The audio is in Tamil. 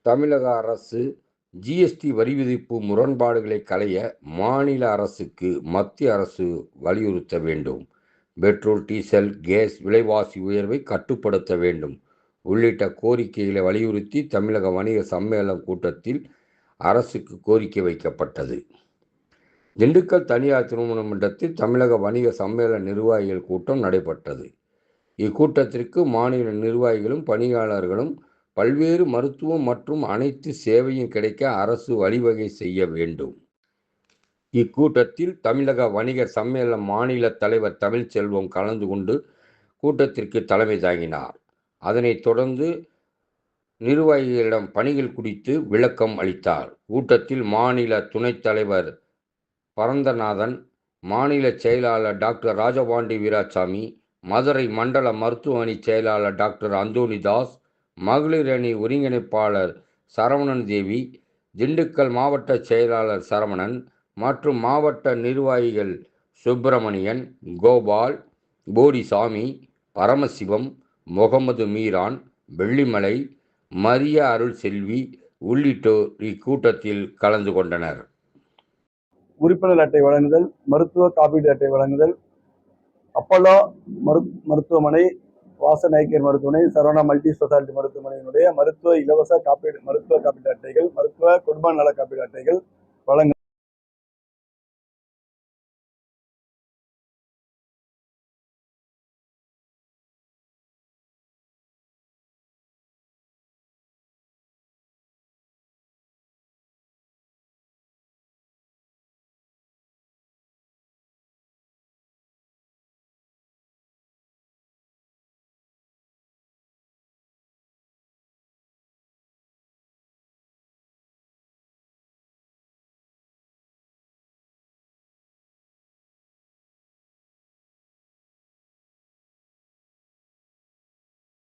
தமிழக அரசு ஜிஎஸ்டி வரி விதிப்பு முரண்பாடுகளை களைய மாநில அரசுக்கு மத்திய அரசு வலியுறுத்த வேண்டும். பெட்ரோல், டீசல், கேஸ் விலைவாசி உயர்வை கட்டுப்படுத்த வேண்டும் உள்ளிட்ட கோரிக்கைகளை வலியுறுத்தி தமிழக வணிக சம்மேளன கூட்டத்தில் அரசுக்கு கோரிக்கை வைக்கப்பட்டது. திண்டுக்கல் தனியார் திருமண மண்டபத்தில் தமிழக வணிக சம்மேளன நிர்வாகிகள் கூட்டம் நடைபெற்றது. இக்கூட்டத்திற்கு மாநில நிர்வாகிகளும் பணியாளர்களும் பல்வேறு மருத்துவம் மற்றும் அனைத்து சேவையும் கிடைக்க அரசு வழிவகை செய்ய வேண்டும். இக்கூட்டத்தில் தமிழக வணிகர் சம்மேளன மாநில தலைவர் தமிழ்ச்செல்வம் கலந்து கொண்டு கூட்டத்திற்கு தலைமை தாங்கினார். அதனைத் தொடர்ந்து நிர்வாகிகளிடம் பணிகள் குறித்து விளக்கம் அளித்தார். கூட்டத்தில் மாநில துணைத் தலைவர் பரந்தநாதன், மாநில செயலாளர் டாக்டர் ராஜபாண்டி வீராசாமி, மதுரை மண்டல மருத்துவ அணி செயலாளர் டாக்டர் அந்தோணிதாஸ், மகளிர் அணி ஒருங்கிணைப்பாளர் சரவணன் தேவி, திண்டுக்கல் மாவட்ட செயலாளர் சரவணன் மற்றும் மாவட்ட நிர்வாகிகள் சுப்பிரமணியன், கோபால், போடிசாமி, பரமசிவம், முகமது மீரான், வெள்ளிமலை, மரிய அருள் செல்வி உள்ளிட்டோர் இக்கூட்டத்தில் கலந்து கொண்டனர். உறுப்பினர் அட்டை வழங்குதல், மருத்துவ காப்பீடு அட்டை வழங்குதல், அப்பல்லோ மருத்துவமனை, வாசன் ஐகேர் மருத்துவமனை, சரவணா மல்டி ஸ்பெஷாலிட்டி மருத்துவமனையினுடைய மருத்துவ இலவச மருத்துவ காப்பீட்டு அட்டைகள், மருத்துவ குடும்ப நல காப்பீடு அட்டைகள் வழங்க